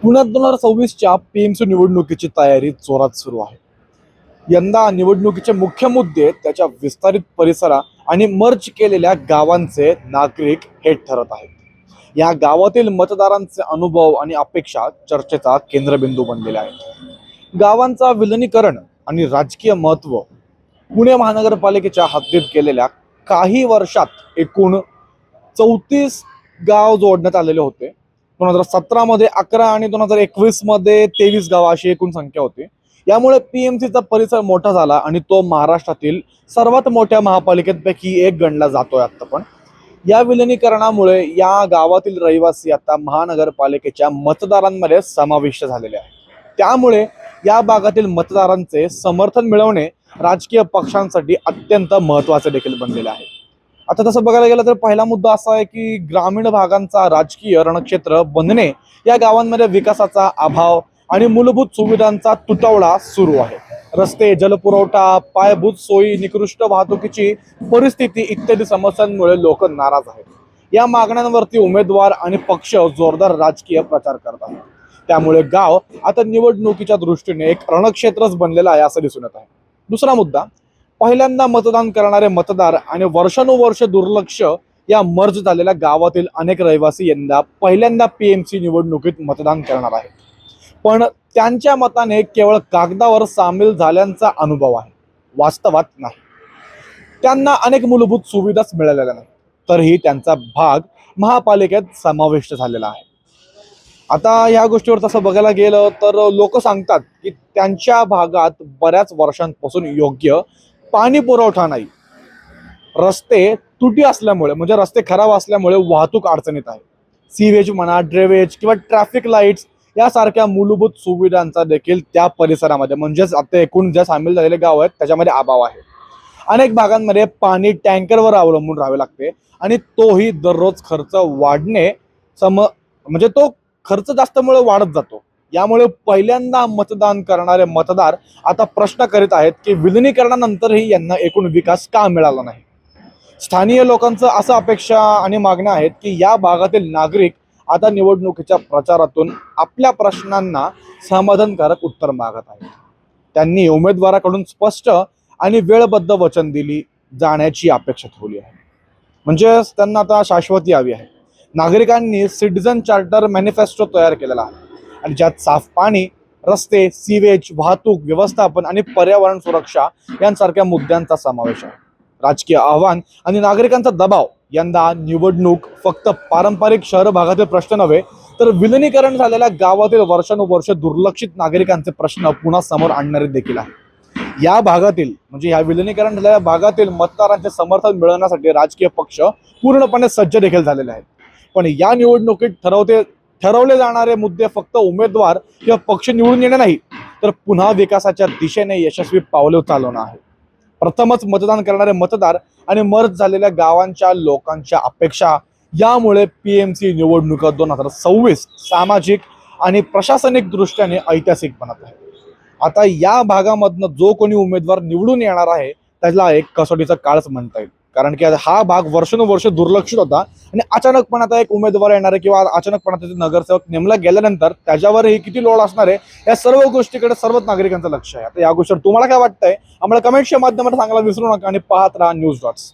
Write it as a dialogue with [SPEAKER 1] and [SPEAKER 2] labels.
[SPEAKER 1] पुण्यात 2026च्या पीएमसी निवडणुकीची तयारी जोरात सुरू आहे. यंदा निवडणुकीचे मुख्य मुद्दे त्याच्या विस्तारित परिसरा आणि मर्ज केलेल्या गावांचे नागरिक हे ठरत आहेत. या गावातील मतदारांचे अनुभव आणि अपेक्षा चर्चेचा केंद्रबिंदू बनलेले आहेत. गावांचा विलिनीकरण आणि राजकीय महत्त्व. पुणे महानगरपालिकेच्या हद्दीत गेलेल्या काही वर्षात एकूण 34 गाव जोडण्यात आलेले होते. 2017 मध्ये 11 आणि 2021 मध्ये 23 गाव अशी एकूण संख्या होती. यामुळे पीएमसीचा परिसर मोठा झाला आणि तो महाराष्ट्रातील सर्वात मोठ्या महापालिकेपैकी एक गणला जातोय आता. पण या विलिनीकरणामुळे या गावातील रहिवासी आता महानगरपालिकेच्या मतदारांमध्ये समाविष्ट झालेले आहेत. त्यामुळे या भागातील मतदारांचे समर्थन मिळवणे राजकीय पक्षांसाठी अत्यंत महत्त्वाचे देखील बनलेले आहे. आता तसं बघायला गेलं तर पहिला मुद्दा असा आहे की ग्रामीण भागांचा राजकीय रणक्षेत्र बनणे. या गावांमध्ये विकासाचा अभाव आणि मूलभूत सुविधांचा तुटवडा सुरू आहे. रस्ते, जलपुरवठा, पायाभूत सोयी, निकृष्ट वाहतुकीची परिस्थिती इत्यादी समस्यांमुळे लोक नाराज आहेत. या मागण्यांवरती उमेदवार आणि पक्ष जोरदार राजकीय प्रचार करत आहेत. त्यामुळे गाव आता निवडणुकीच्या दृष्टीने एक रणक्षेत्रच बनलेला आहे असं दिसून येत आहे. दुसरा मुद्दा, पहिल्यांदा मतदान करणारे मतदार आणि वर्षानुवर्ष दुर्लक्ष. या मर्ज झालेल्या गावातील अनेक रहिवासी यंदा पहिल्यांदा पीएमसी निवडणुकीत मतदान करणार आहेत. पण त्यांच्या मताने केवळ कागदावर सामील झाल्यांचा अनुभव आहे, वास्तवात नाही. त्यांना अनेक मूलभूत सुविधाच मिळालेल्या नाही, तरीही त्यांचा भाग महापालिकेत समाविष्ट झालेला आहे. आता या गोष्टीवर तसं बघायला गेलं तर लोक सांगतात की त्यांच्या भागात बऱ्याच वर्षांपासून योग्य पाणी पुरवठा नाही. रस्ते तुटी असल्यामुळे, म्हणजे रस्ते खराब असल्यामुळे वाहतूक अडचणीत आहे. सीवेज म्हणा, ड्रेनेज किंवा ट्रॅफिक लाईट्स यासारख्या मूलभूत सुविधांचा देखील त्या परिसरामध्ये, म्हणजेच आता एकूण ज्या सामील झालेले गाव आहेत त्याच्यामध्ये अभाव आहे. अनेक भागांमध्ये पाणी टँकरवर अवलंबून राहावे लागते आणि तोही दररोज खर्च वाढणे म्हणजे तो खर्च जास्तमुळे वाढत जातो. यामुळे पहिल्यांदा मतदान करणारे मतदार आता प्रश्न करीत आहेत की विलिनीकरणानंतरही यांना एकूण विकास का मिळाला नाही. स्थानिक लोकांचं असं अपेक्षा आणि मागण्या आहेत की या भागातील नागरिक आता निवडणुकीच्या प्रचारातून आपल्या प्रश्नांना समाधानकारक उत्तर मागत आहेत. त्यांनी उमेदवाराकडून स्पष्ट आणि वेळबद्ध वचन दिली जाण्याची अपेक्षा ठेवली आहे. म्हणजे त्यांना आता शाश्वती हवी आहे. नागरिकांनी सिटीझन चार्टर मॅनिफेस्टो तयार केलेला आहे आणि ज्यात साफ पाणी, रस्ते, सीवेज, वाहतूक व्यवस्थापन आणि पर्यावरण सुरक्षा यांसारख्या मुद्द्यांचा समावेश आहे. राजकीय आव्हान आणि नागरिकांचा दबाव. यंदा निवडणूक फक्त पारंपरिक शहर भागातील प्रश्न नव्हे, तर विलिनीकरण झालेल्या गावातील वर्षानुवर्ष दुर्लक्षित नागरिकांचे प्रश्न पुन्हा समोर आणणारे देखील आहे. या भागातील, म्हणजे या विलिनीकरण झालेल्या भागातील मतदारांचे समर्थन मिळवण्यासाठी राजकीय पक्ष पूर्णपणे सज्ज देखील झालेले आहेत. पण या निवडणुकीत ठरवले जाणारे मुद्दे फक्त उमेदवार किंवा पक्ष निवडून येणे नाही, तर पुन्हा विकासाच्या दिशेने यशस्वी पावले चालवणं आहे. प्रथमच मतदान करणारे मतदार आणि मर्ज झालेल्या गावांच्या लोकांच्या अपेक्षा. यामुळे पीएमसी निवडणूक 2026 सामाजिक आणि प्रशासनिक दृष्ट्याने ऐतिहासिक बनत आहे. आता या भागामधनं जो कोणी उमेदवार निवडून येणार आहे त्याला एक कसोटीचा काळच म्हणता येईल. कारण की हा भाग वर्षानुवर्ष दुर्लक्षित होता आणि अचानकपणे आता एक उमेदवार येणार आहे किंवा अचानकपणे त्याचे नगरसेवक नेमला गेल्यानंतर त्याच्यावरही किती लोड असणार आहे, या सर्व गोष्टीकडे सर्वच नागरिकांचं लक्ष आहे. आता या गोष्टीवर तुम्हाला काय वाटतंय आम्हाला कमेंटच्या माध्यमातून सांगायला विसरू नका आणि पाहत राहा न्यूज डॉट्स.